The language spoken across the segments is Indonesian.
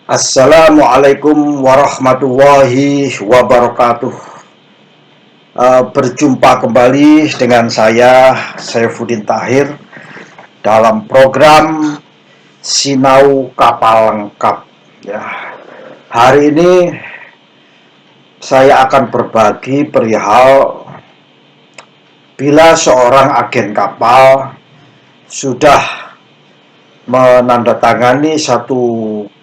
Assalamualaikum warahmatullahi wabarakatuh. Berjumpa kembali dengan saya Saifuddin Tahir dalam program Sinau Kapal Lengkap. Ya, hari ini saya akan berbagi perihal bila seorang agen kapal sudah menandatangani satu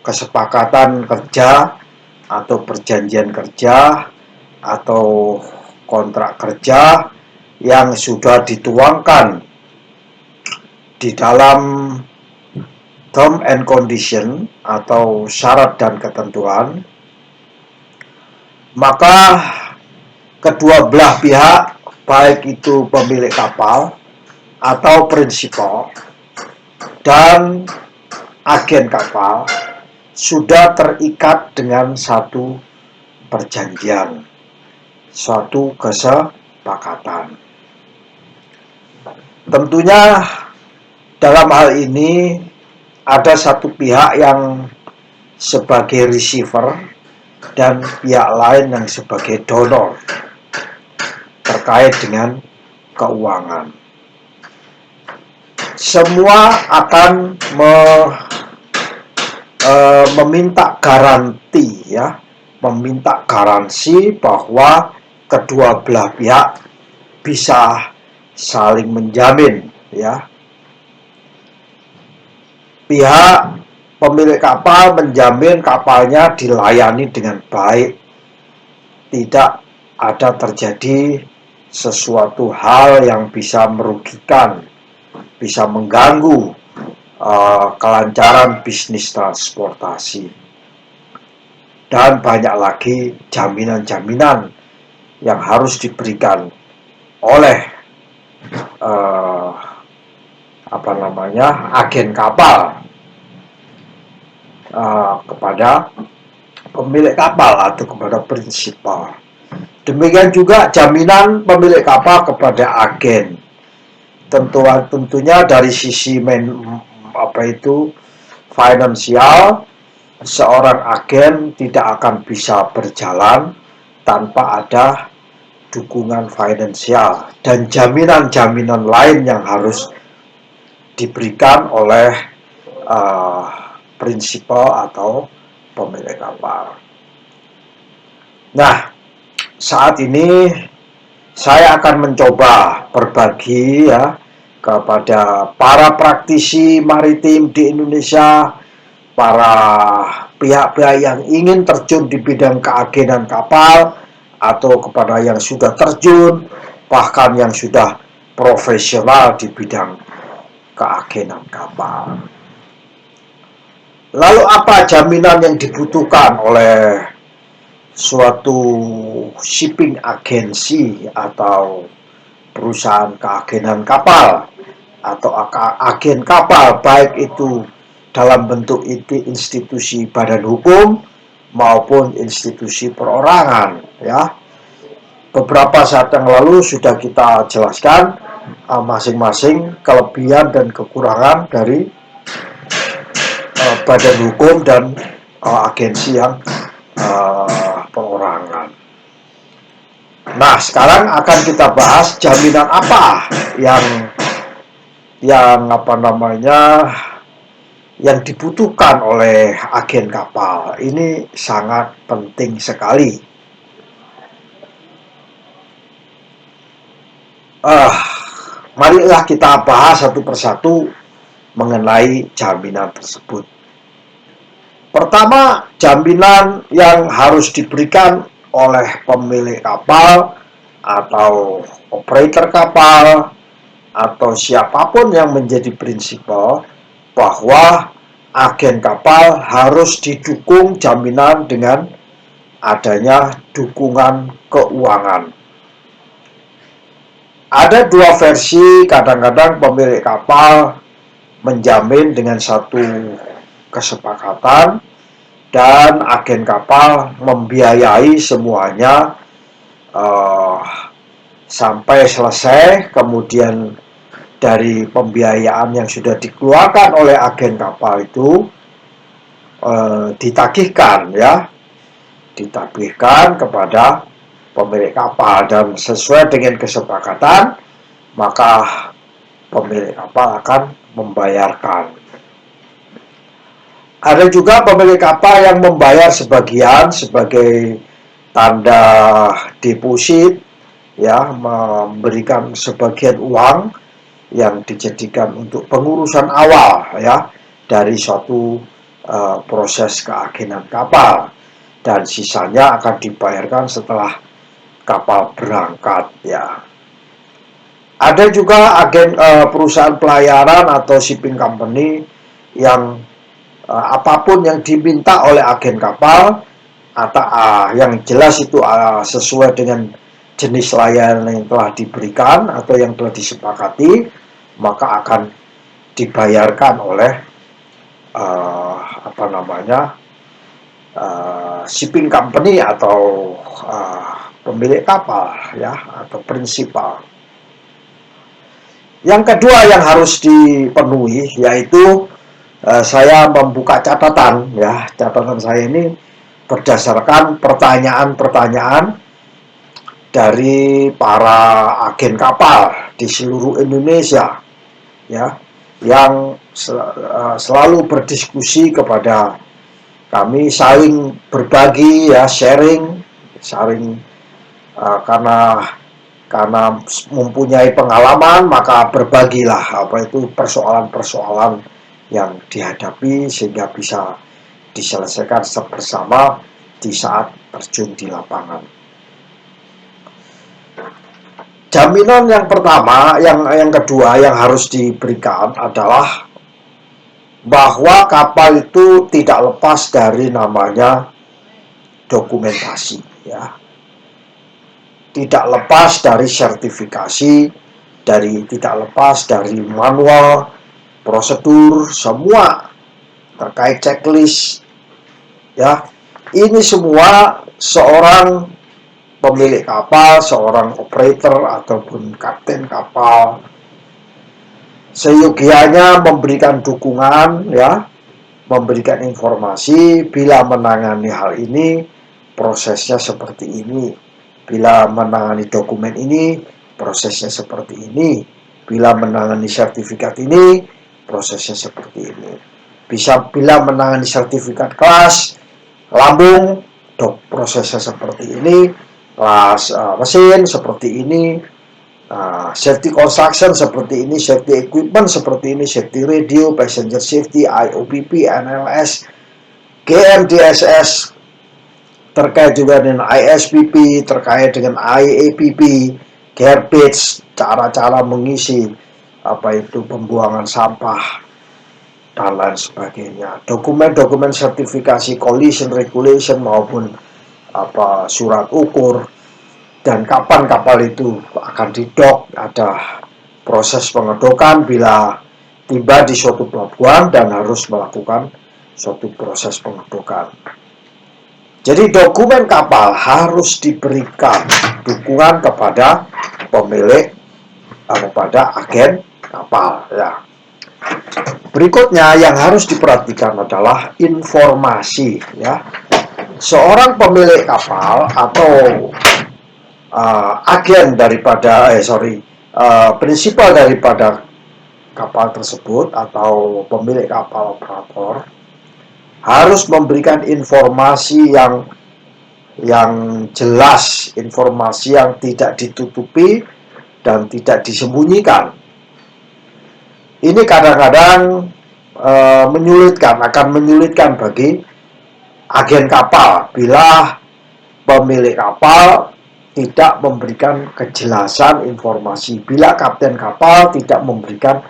kesepakatan kerja atau perjanjian kerja atau kontrak kerja yang sudah dituangkan di dalam term and condition atau syarat dan ketentuan, maka kedua belah pihak, baik itu pemilik kapal atau prinsipal dan agen kapal, sudah terikat dengan satu perjanjian, suatu kesepakatan. Tentunya dalam hal ini ada satu pihak yang sebagai receiver dan pihak lain yang sebagai donor terkait dengan keuangan. Semua akan meminta garansi, meminta garansi bahwa kedua belah pihak bisa saling menjamin, Pihak pemilik kapal menjamin kapalnya dilayani dengan baik, tidak ada terjadi sesuatu hal yang bisa merugikan, bisa mengganggu kelancaran bisnis transportasi. Dan banyak lagi jaminan-jaminan yang harus diberikan oleh agen kapal kepada pemilik kapal atau kepada prinsipal. Demikian juga jaminan pemilik kapal kepada agen. Tentunya dari sisi finansial, seorang agen tidak akan bisa berjalan tanpa ada dukungan finansial dan jaminan-jaminan lain yang harus diberikan oleh prinsipal atau pemilik kapal. Nah, saat ini saya akan mencoba berbagi kepada para praktisi maritim di Indonesia, para pihak-pihak yang ingin terjun di bidang keagenan kapal, atau kepada yang sudah terjun, bahkan yang sudah profesional di bidang keagenan kapal. Lalu apa jaminan yang dibutuhkan oleh suatu shipping agency atau perusahaan keagenan kapal atau agen kapal, baik itu dalam bentuk institusi badan hukum maupun institusi perorangan, Beberapa saat yang lalu sudah kita jelaskan masing-masing kelebihan dan kekurangan dari badan hukum dan agensi yang perorangan. Nah, sekarang akan kita bahas jaminan apa yang dibutuhkan oleh agen kapal. Ini sangat penting sekali. Marilah kita bahas satu persatu mengenai jaminan tersebut. Pertama, jaminan yang harus diberikan oleh pemilik kapal atau operator kapal atau siapapun yang menjadi prinsipal, bahwa agen kapal harus didukung jaminan dengan adanya dukungan keuangan. Ada dua versi, kadang-kadang pemilik kapal menjamin dengan satu kesepakatan dan agen kapal membiayai semuanya sampai selesai. Kemudian dari pembiayaan yang sudah dikeluarkan oleh agen kapal itu ditagihkan, ya, ditagihkan kepada pemilik kapal, dan sesuai dengan kesepakatan maka pemilik kapal akan membayarkan. Ada juga pemilik kapal yang membayar sebagian sebagai tanda deposit, ya, memberikan sebagian uang yang dijadikan untuk pengurusan awal, ya, dari suatu proses keagenan kapal, dan sisanya akan dibayarkan setelah kapal berangkat, ya. Ada juga agen perusahaan pelayaran atau shipping company yang apapun yang diminta oleh agen kapal atau yang jelas itu sesuai dengan jenis layanan yang telah diberikan atau yang telah disepakati, maka akan dibayarkan oleh shipping company atau pemilik kapal, ya, atau prinsipal. Yang kedua yang harus dipenuhi yaitu saya membuka catatan, ya. Catatan saya ini berdasarkan pertanyaan-pertanyaan dari para agen kapal di seluruh Indonesia, ya, yang selalu berdiskusi kepada kami, saling berbagi, ya, sharing karena mempunyai pengalaman, maka berbagilah apa itu persoalan-persoalan yang dihadapi sehingga bisa diselesaikan bersama di saat terjun di lapangan. Jaminan yang pertama, yang kedua yang harus diberikan adalah bahwa kapal itu tidak lepas dari namanya dokumentasi, ya. Tidak lepas dari sertifikasi, tidak lepas dari manual, prosedur, semua terkait checklist, ya. Ini semua seorang pemilik kapal, seorang operator ataupun kapten kapal seyogianya memberikan dukungan, ya, memberikan informasi bila menangani hal ini, prosesnya seperti ini. Bila menangani dokumen ini, prosesnya seperti ini. Bila menangani sertifikat ini, prosesnya seperti ini. Bila menangani sertifikat kelas lambung, prosesnya seperti ini. Kelas mesin seperti ini. Safety construction seperti ini. Safety equipment seperti ini. Safety radio, passenger safety, IOPP, NLS, GMDSS, terkait juga dengan ISPP, terkait dengan IAPP, garbage, cara-cara mengisi pembuangan sampah dan lain sebagainya. Dokumen-dokumen sertifikasi collision regulation maupun surat ukur, dan kapan kapal itu akan didok, ada proses pengedokan bila tiba di suatu pelabuhan dan harus melakukan suatu proses pengedokan. Jadi dokumen kapal harus diberikan dukungan kepada pemilik, kepada agen kapal, ya. Berikutnya yang harus diperhatikan adalah informasi, ya. Seorang pemilik kapal atau agen daripada prinsipal daripada kapal tersebut atau pemilik kapal operator harus memberikan informasi yang jelas, informasi yang tidak ditutupi dan tidak disembunyikan. Ini kadang-kadang akan menyulitkan bagi agen kapal bila pemilik kapal tidak memberikan kejelasan informasi, bila kapten kapal tidak memberikan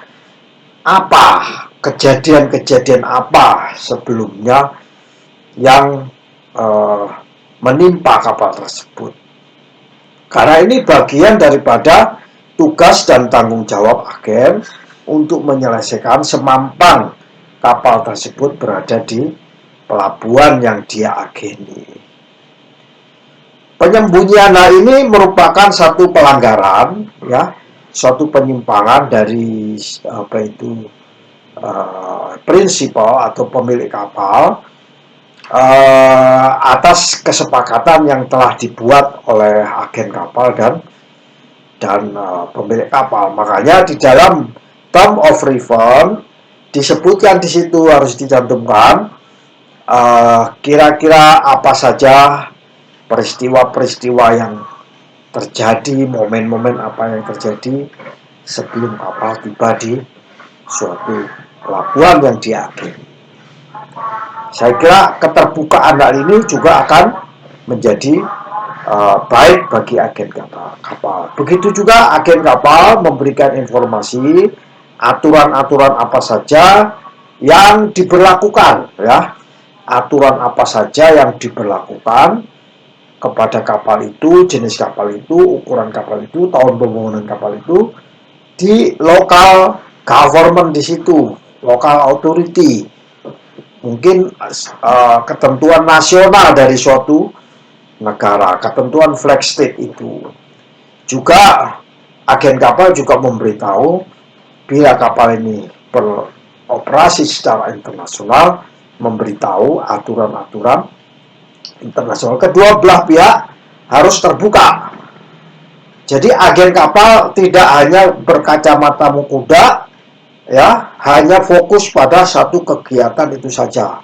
kejadian-kejadian apa sebelumnya yang menimpa kapal tersebut. Karena ini bagian daripada tugas dan tanggung jawab agen untuk menyelesaikan semampan kapal tersebut berada di pelabuhan yang dia ageni. Penyembunyian ini merupakan satu pelanggaran, ya, suatu penyimpangan dari prinsipal atau pemilik kapal atas kesepakatan yang telah dibuat oleh agen kapal dan pemilik kapal. Makanya di dalam term of reference disebutkan di situ harus dicantumkan kira-kira apa saja peristiwa-peristiwa yang terjadi, momen-momen apa yang terjadi sebelum kapal tiba di suatu pelabuhan yang diagen. Saya kira keterbukaan hal ini juga akan menjadi baik bagi agen kapal. Begitu juga agen kapal memberikan informasi aturan-aturan apa saja yang diberlakukan, ya, aturan apa saja yang diberlakukan kepada kapal itu, jenis kapal itu, ukuran kapal itu, tahun pembangunan kapal itu di local government di situ, local authority, mungkin ketentuan nasional dari suatu negara, ketentuan flag state itu. Juga agen kapal juga memberitahu bila kapal ini beroperasi secara internasional, memberitahu aturan-aturan internasional. Kedua belah pihak harus terbuka. Jadi agen kapal tidak hanya berkacamata kuda, ya, hanya fokus pada satu kegiatan itu saja.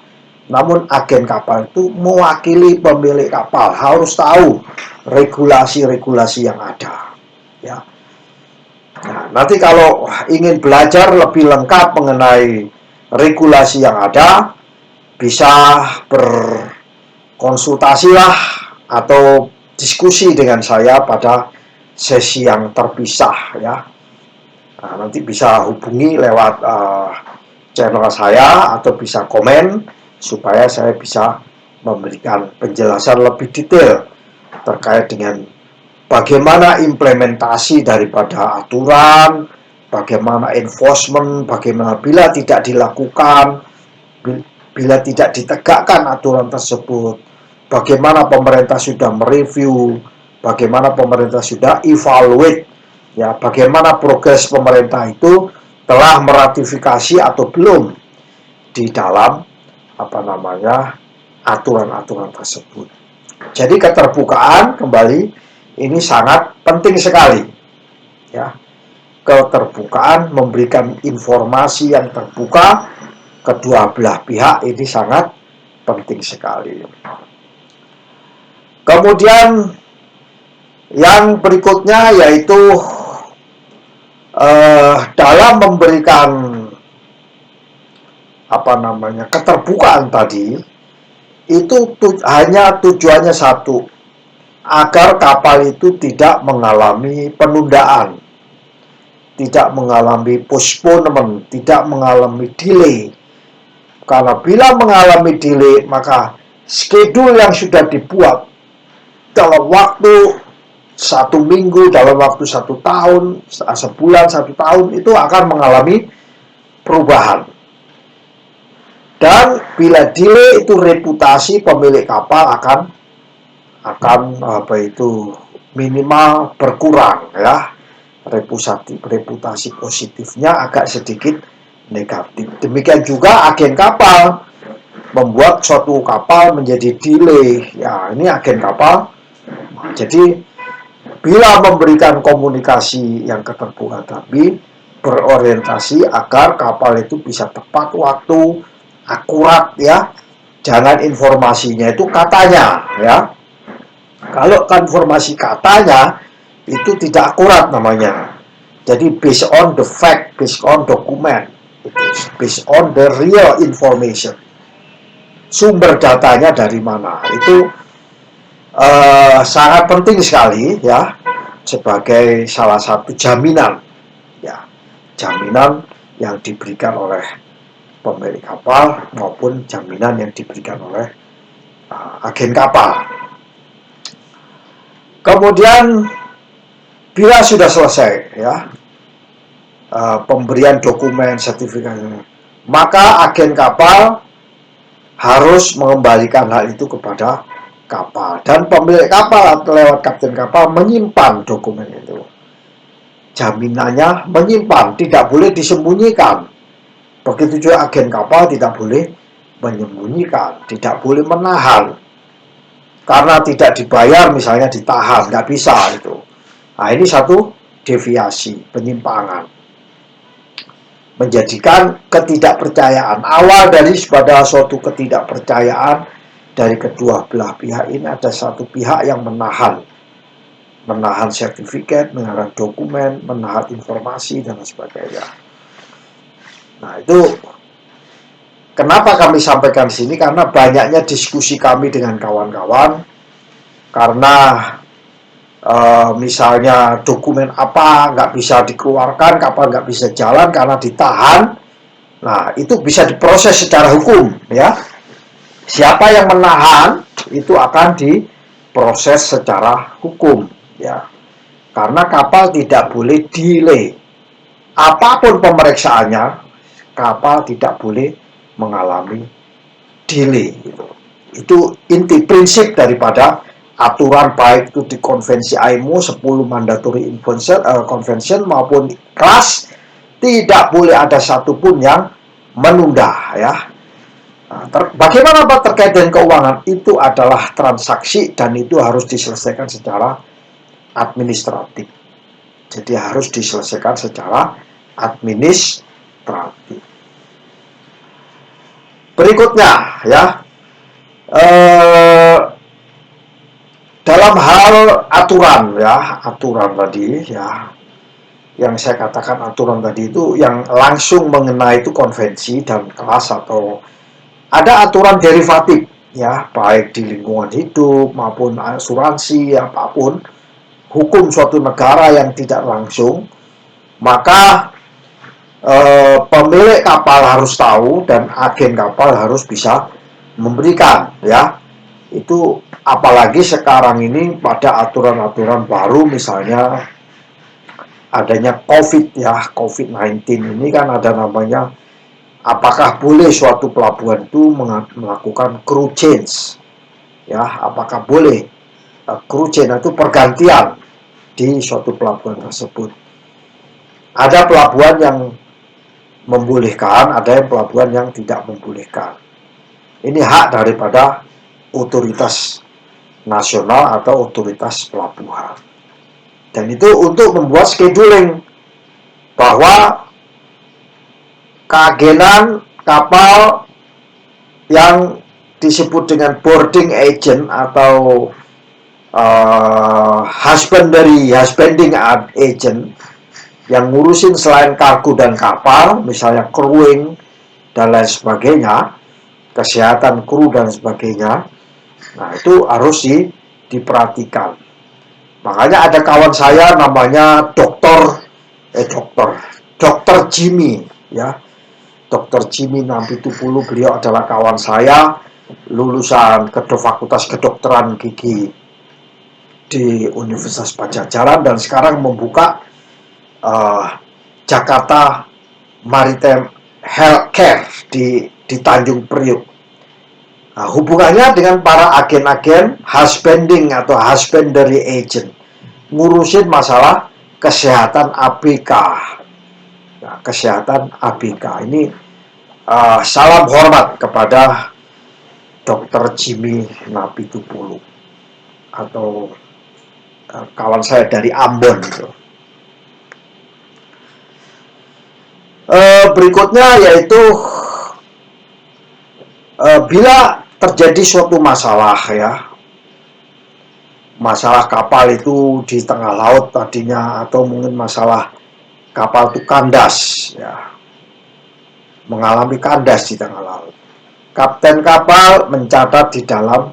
Namun agen kapal itu mewakili pemilik kapal, harus tahu regulasi-regulasi yang ada, ya. Nah, nanti kalau ingin belajar lebih lengkap mengenai regulasi yang ada, bisa berkonsultasilah atau diskusi dengan saya pada sesi yang terpisah, ya. Nah, nanti bisa hubungi lewat channel saya atau bisa komen supaya saya bisa memberikan penjelasan lebih detail terkait dengan bagaimana implementasi daripada aturan, bagaimana enforcement, bagaimana bila tidak dilakukan, bila tidak ditegakkan aturan tersebut, bagaimana pemerintah sudah mereview, bagaimana pemerintah sudah evaluate, ya, bagaimana progres pemerintah itu telah meratifikasi atau belum di dalam aturan-aturan tersebut. Jadi keterbukaan kembali ini sangat penting sekali, ya. Keterbukaan, memberikan informasi yang terbuka kedua belah pihak ini sangat penting sekali. Kemudian yang berikutnya yaitu dalam memberikan keterbukaan tadi itu hanya tujuannya satu, agar kapal itu tidak mengalami penundaan, tidak mengalami postponement, tidak mengalami delay. Karena bila mengalami delay, maka schedule yang sudah dibuat dalam waktu 1 minggu, dalam waktu 1 tahun, sebulan, 1 tahun itu akan mengalami perubahan. Dan bila delay itu reputasi pemilik kapal akan minimal berkurang, ya. Reputasi positifnya agak sedikit negatif. Demikian juga agen kapal membuat suatu kapal menjadi delay, ya, ini agen kapal. Jadi bila memberikan komunikasi yang keterbukaan tapi berorientasi agar kapal itu bisa tepat waktu, akurat, ya. Jangan informasinya itu katanya, ya. Kalau informasi katanya itu tidak akurat namanya. Jadi based on the fact, based on document, based on the real information. Sumber datanya dari mana? Itu sangat penting sekali, ya, sebagai salah satu jaminan, ya, jaminan yang diberikan oleh pemilik kapal maupun jaminan yang diberikan oleh agen kapal. Kemudian bila sudah selesai, ya, pemberian dokumen sertifikat, maka agen kapal harus mengembalikan hal itu kepada kapal dan pemilik kapal atau lewat kapten kapal menyimpan dokumen itu. Jaminannya menyimpan, tidak boleh disembunyikan. Begitu juga agen kapal tidak boleh menyembunyikan, tidak boleh menahan. Karena tidak dibayar misalnya ditahan, nggak bisa itu. Nah ini satu deviasi, penyimpangan. Menjadikan ketidakpercayaan. Awal dari pada suatu ketidakpercayaan dari kedua belah pihak ini ada satu pihak yang menahan sertifikat, menahan dokumen, menahan informasi dan sebagainya. Nah itu kenapa kami sampaikan di sini, karena banyaknya diskusi kami dengan kawan-kawan, karena misalnya dokumen apa nggak bisa dikeluarkan, kapan nggak bisa jalan karena ditahan. Nah itu bisa diproses secara hukum ya. Siapa yang menahan itu akan diproses secara hukum ya. Karena kapal tidak boleh delay. Apapun pemeriksaannya, kapal tidak boleh mengalami delay. Itu inti prinsip daripada aturan, baik itu di konvensi IMO 10 mandatory convention maupun kelas, tidak boleh ada satupun yang menunda ya. Nah, bagaimana Pak terkait dengan keuangan? Itu adalah transaksi dan itu harus diselesaikan secara administratif. Jadi harus diselesaikan secara administratif. Berikutnya ya, dalam hal aturan ya, aturan tadi ya, yang saya katakan aturan tadi itu yang langsung mengenai itu konvensi dan kelas, atau ada aturan derivatif ya, baik di lingkungan hidup maupun asuransi apapun, hukum suatu negara yang tidak langsung, maka pemilik kapal harus tahu dan agen kapal harus bisa memberikan ya. Itu apalagi sekarang ini pada aturan-aturan baru, misalnya adanya COVID ya, COVID-19 ini kan ada namanya, apakah boleh suatu pelabuhan itu melakukan crew change ya, apakah boleh crew change itu pergantian di suatu pelabuhan tersebut. Ada pelabuhan yang membolehkan, ada yang pelabuhan yang tidak membolehkan. Ini hak daripada otoritas nasional atau otoritas pelabuhan. Dan itu untuk membuat scheduling bahwa keagenan kapal yang disebut dengan boarding agent atau husbanding agent yang ngurusin selain kargo dan kapal, misalnya crewing dan lain sebagainya, kesehatan kru dan sebagainya. Nah itu harus diperhatikan. Makanya ada kawan saya namanya Dokter Jimmy ya, Dokter Jimmy Nampitupulu. Beliau adalah kawan saya, lulusan Fakultas Kedokteran Gigi di Universitas Padjadjaran dan sekarang membuka Jakarta Maritime Healthcare di Tanjung Priok. Nah, hubungannya dengan para agen-agen husbanding atau husbandry agent, ngurusin masalah kesehatan ABK. Nah, kesehatan ABK ini salam hormat kepada Dr. Jimmy Nampitupulu atau kawan saya dari Ambon gitu. Berikutnya yaitu bila terjadi suatu masalah ya, masalah kapal itu di tengah laut tadinya, atau mungkin masalah kapal itu kandas ya, mengalami kandas di tengah laut, kapten kapal mencatat di dalam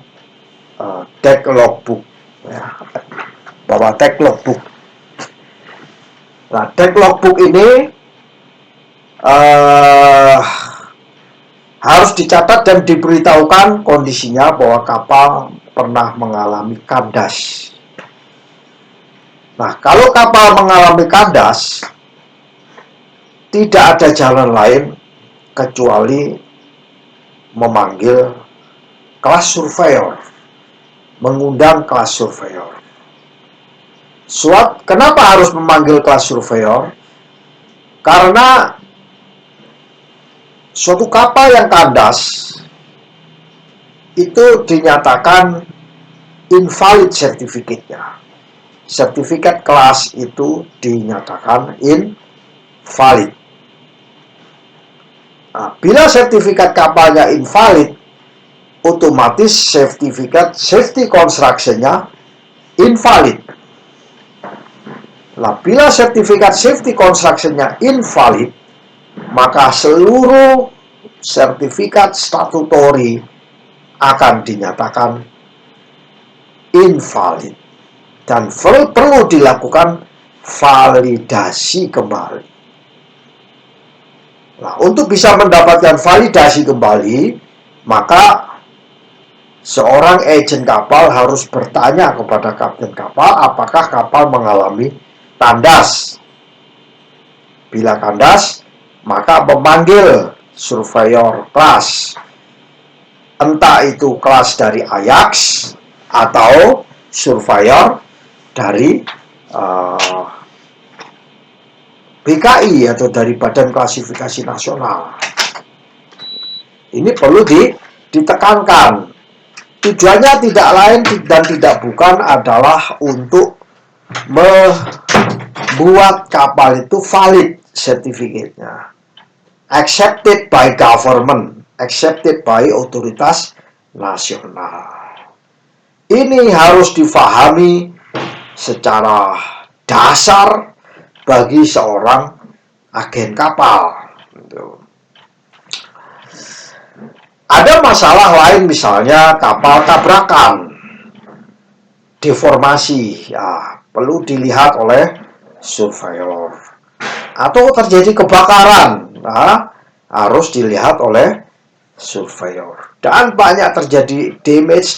deck logbook ya, bahwa deck logbook. Nah, deck logbook ini harus dicatat dan diberitahukan kondisinya bahwa kapal pernah mengalami kandas. Nah, kalau kapal mengalami kandas, tidak ada jalan lain kecuali memanggil kelas surveyor, mengundang kelas surveyor. Kenapa harus memanggil kelas surveyor? Karena suatu kapal yang kandas itu dinyatakan invalid sertifikatnya. Sertifikat kelas itu dinyatakan invalid. Nah, bila sertifikat kapalnya invalid, otomatis sertifikat safety construction-nya invalid. Nah, bila sertifikat safety construction-nya invalid, maka seluruh sertifikat statutory akan dinyatakan invalid dan perlu dilakukan validasi kembali. Nah, untuk bisa mendapatkan validasi kembali, maka seorang agen kapal harus bertanya kepada kapten kapal apakah kapal mengalami kandas. Bila kandas, maka memanggil surveyor kelas. Entah itu kelas dari Ajax atau surveyor dari BKI atau dari Badan Klasifikasi Nasional. Ini perlu ditekankan. Tujuannya tidak lain dan tidak bukan adalah untuk membuat kapal itu valid sertifikatnya. Accepted by government, accepted by otoritas nasional. Ini harus difahami secara dasar bagi seorang agen kapal. Ada masalah lain, misalnya kapal tabrakan, deformasi, ya, perlu dilihat oleh surveyor. Atau terjadi kebakaran, nah, harus dilihat oleh surveyor. Dan banyak terjadi damage,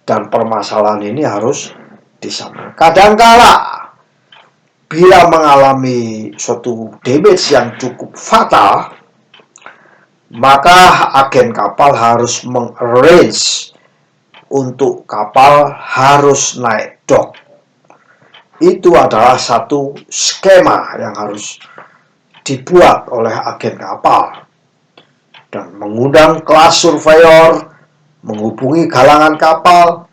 dan permasalahan ini harus disampaikan. Kadangkala bila mengalami suatu damage yang cukup fatal, maka agen kapal harus mengarrange untuk kapal harus naik dock. Itu adalah satu skema yang harus dibuat oleh agen kapal dan mengundang kelas surveyor, menghubungi galangan kapal,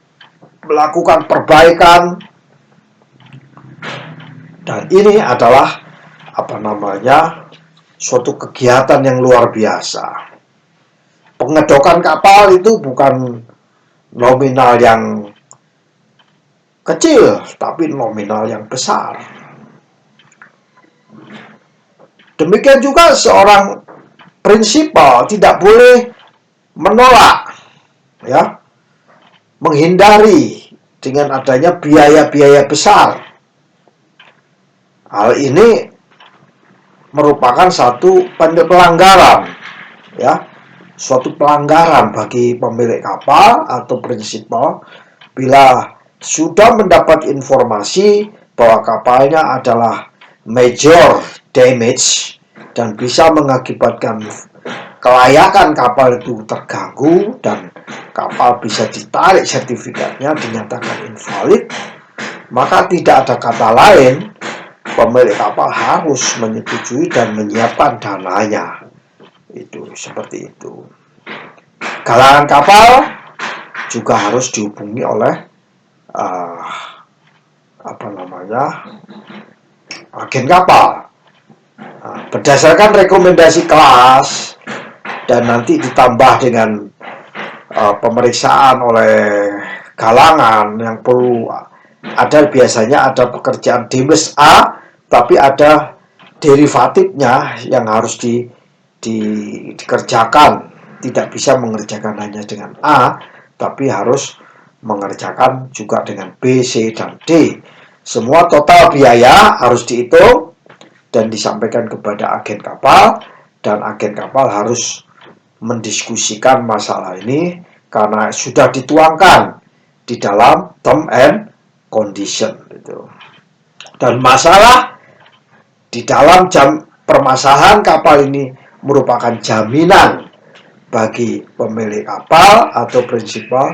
melakukan perbaikan. Dan ini adalah suatu kegiatan yang luar biasa. Pengedokan kapal itu bukan nominal yang kecil, tapi nominal yang besar. Demikian juga seorang prinsipal tidak boleh menolak, ya, menghindari dengan adanya biaya-biaya besar. Hal ini merupakan satu pelanggaran, ya, suatu pelanggaran bagi pemilik kapal atau prinsipal bila sudah mendapat informasi bahwa kapalnya adalah major damage dan bisa mengakibatkan kelayakan kapal itu terganggu dan kapal bisa ditarik sertifikatnya, dinyatakan invalid, maka tidak ada kata lain, pemilik kapal harus menyetujui dan menyiapkan dananya. Itu seperti itu. Galangan kapal juga harus dihubungi oleh agen kapal. Berdasarkan rekomendasi kelas dan nanti ditambah dengan pemeriksaan oleh galangan yang perlu ada, biasanya ada pekerjaan damage A, tapi ada derivatifnya yang harus dikerjakan. Tidak bisa mengerjakan hanya dengan A, tapi harus mengerjakan juga dengan B, C, dan D. Semua total biaya harus dihitung dan disampaikan kepada agen kapal, dan agen kapal harus mendiskusikan masalah ini karena sudah dituangkan di dalam term and condition itu. Dan masalah di dalam permasalahan kapal ini merupakan jaminan bagi pemilik kapal atau prinsipal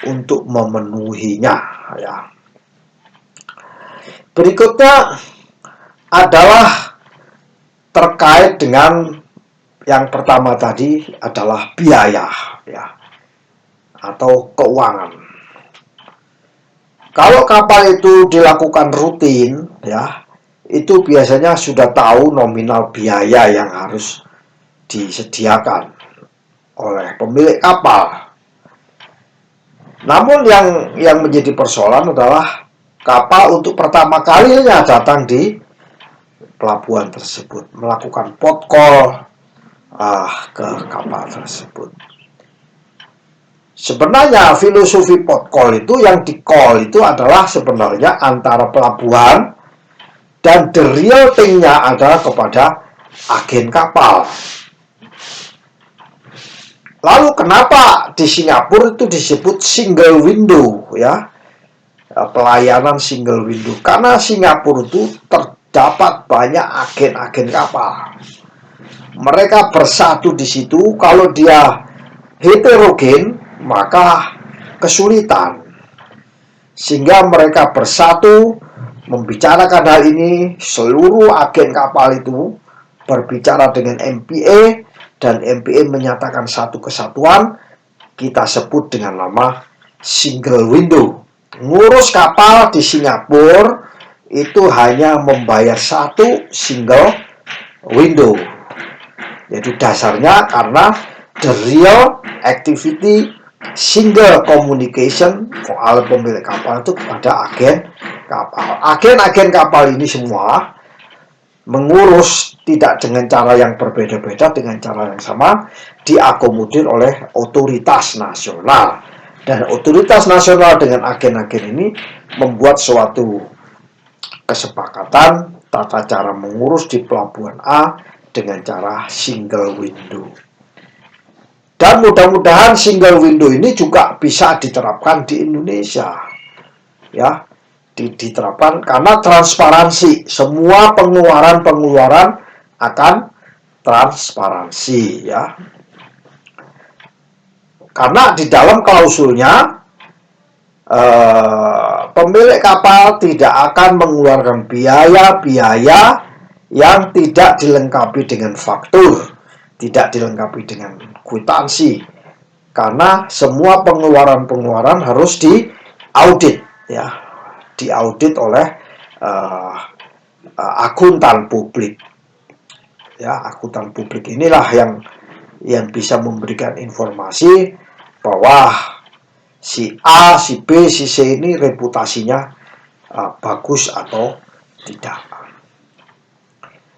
untuk memenuhinya, ya. Berikutnya adalah terkait dengan yang pertama tadi adalah biaya. ya, atau keuangan. Kalau kapal itu dilakukan rutin, ya, itu biasanya sudah tahu nominal biaya yang harus disediakan oleh pemilik kapal. Namun yang menjadi persoalan adalah kapal untuk pertama kalinya datang di pelabuhan tersebut, melakukan port call ke kapal tersebut. Sebenarnya filosofi port call itu, yang di call itu adalah sebenarnya antara pelabuhan, dan the real thing-nya adalah kepada agen kapal. Lalu kenapa di Singapura itu disebut single window, ya, pelayanan single window? Karena Singapura itu terdapat banyak agen-agen kapal. Mereka bersatu di situ. Kalau dia heterogen, maka kesulitan. Sehingga mereka bersatu membicarakan hal ini. Seluruh agen kapal itu berbicara dengan MPA, dan MPA menyatakan satu kesatuan. Kita sebut dengan nama single window. Ngurus kapal di Singapura itu hanya membayar satu single window. Jadi dasarnya karena the real activity single communication oleh pemilik kapal itu kepada agen kapal. Agen-agen kapal ini semua mengurus tidak dengan cara yang berbeda-beda, dengan cara yang sama, diakomodir oleh otoritas nasional. Dan otoritas nasional dengan agen-agen ini membuat suatu kesepakatan tata cara mengurus di pelabuhan A dengan cara single window. Dan mudah-mudahan single window ini juga bisa diterapkan di Indonesia, ya, diterapkan karena transparansi. Semua pengeluaran akan transparansi, ya. Karena di dalam klausulnya pemilik kapal tidak akan mengeluarkan biaya-biaya yang tidak dilengkapi dengan faktur, tidak dilengkapi dengan kwitansi, karena semua pengeluaran harus diaudit, ya, diaudit oleh akuntan publik, ya. Akuntan publik inilah yang bisa memberikan informasi bahwa si A, si B, si C ini reputasinya bagus atau tidak.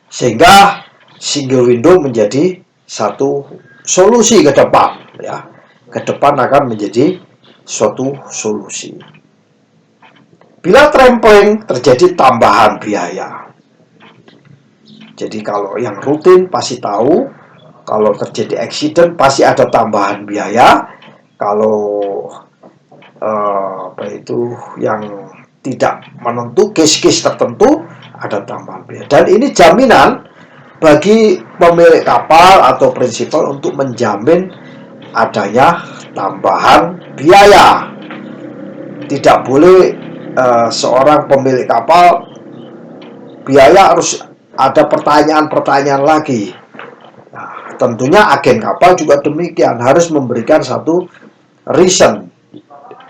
Sehingga single window menjadi satu solusi ke depan, ya. Ke depan akan menjadi suatu solusi. Bila trampling terjadi tambahan biaya. Jadi kalau yang rutin pasti tahu, kalau terjadi accident pasti ada tambahan biaya. Kalau yang tidak menentu, case-case tertentu, ada tambahan biaya. Dan ini jaminan bagi pemilik kapal atau prinsipal untuk menjamin adanya tambahan biaya. Tidak boleh seorang pemilik kapal biaya harus ada pertanyaan-pertanyaan lagi. Nah, tentunya agen kapal juga demikian, harus memberikan satu reason,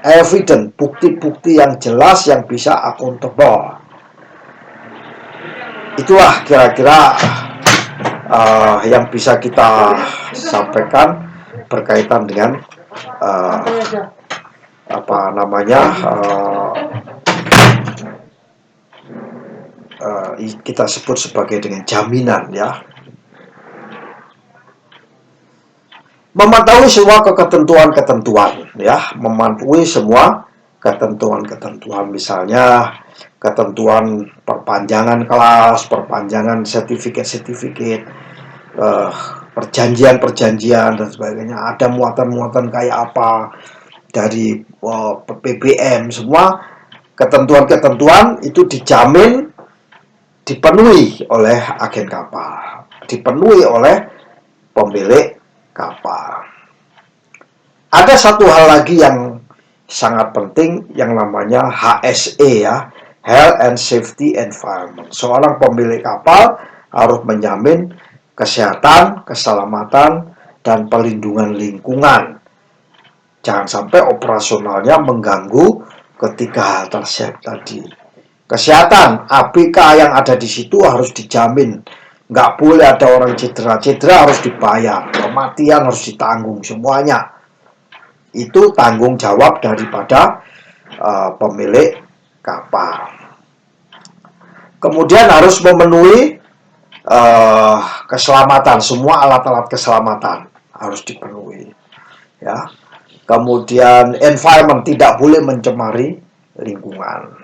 evidence, bukti-bukti yang jelas yang bisa accountable. Itulah kira-kira yang bisa kita sampaikan berkaitan dengan kita sebut sebagai dengan jaminan, ya. Mematuhi semua ketentuan-ketentuan, ya, mematuhi semua ketentuan-ketentuan, misalnya ketentuan perpanjangan kelas, perpanjangan sertifikat, perjanjian dan sebagainya. Ada muatan-muatan kayak apa dari PBM, semua ketentuan-ketentuan itu dijamin dipenuhi oleh agen kapal, dipenuhi oleh pemilik kapal. Ada satu hal lagi yang sangat penting yang namanya HSE, ya, Health and Safety Environment. Seorang pemilik kapal harus menjamin kesehatan, keselamatan, dan pelindungan lingkungan Jangan sampai operasionalnya mengganggu ketiga hal tersebut tadi. Kesehatan ABK yang ada di situ harus dijamin. Nggak boleh ada orang cedera. Cedera harus dibayar. Kematian harus ditanggung semuanya. Itu tanggung jawab daripada pemilik kapal. Kemudian harus memenuhi keselamatan, semua alat-alat keselamatan harus dipenuhi. Ya. Kemudian environment, tidak boleh mencemari lingkungan.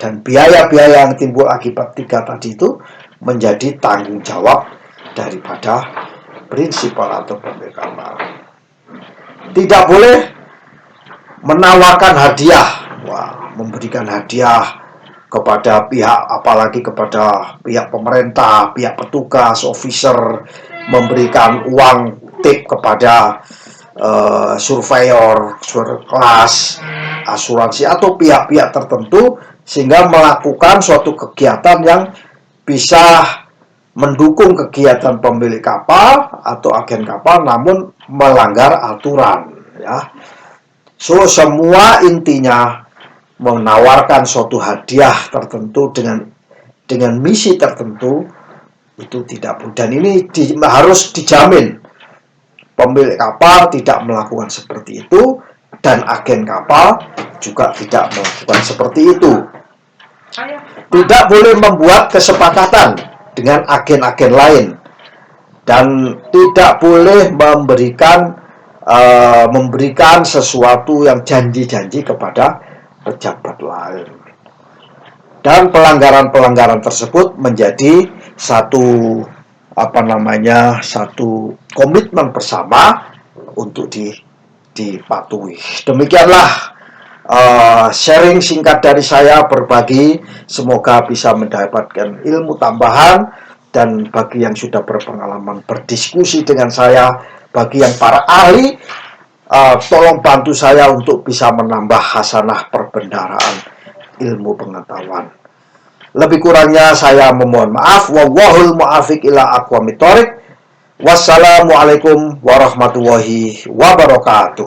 Dan biaya-biaya yang timbul akibat tiga tadi itu menjadi tanggung jawab daripada prinsipal atau pemilik kapal. Tidak boleh menawarkan hadiah, memberikan hadiah kepada pihak, apalagi kepada pihak pemerintah, pihak petugas, officer, memberikan uang tip kepada surveyor, kelas, asuransi atau pihak-pihak tertentu sehingga melakukan suatu kegiatan yang bisa mendukung kegiatan pemilik kapal atau agen kapal namun melanggar aturan, ya. So semua intinya menawarkan suatu hadiah tertentu dengan misi tertentu itu tidak boleh, dan ini harus dijamin pemilik kapal tidak melakukan seperti itu dan agen kapal juga tidak melakukan seperti itu. Tidak boleh membuat kesepakatan dengan agen-agen lain dan tidak boleh memberikan sesuatu yang janji-janji kepada pejabat lain. Dan pelanggaran-pelanggaran tersebut menjadi satu komitmen bersama untuk dipatuhi. Demikianlah sharing singkat dari saya, berbagi, semoga bisa mendapatkan ilmu tambahan, dan bagi yang sudah berpengalaman berdiskusi dengan saya, bagi yang para ahli, tolong bantu saya untuk bisa menambah hasanah perbendaharaan ilmu pengetahuan. Lebih kurangnya saya memohon maaf. Wallahul mu'afiq ila aqwamit thoriq. Wassalamualaikum warahmatullahi wabarakatuh.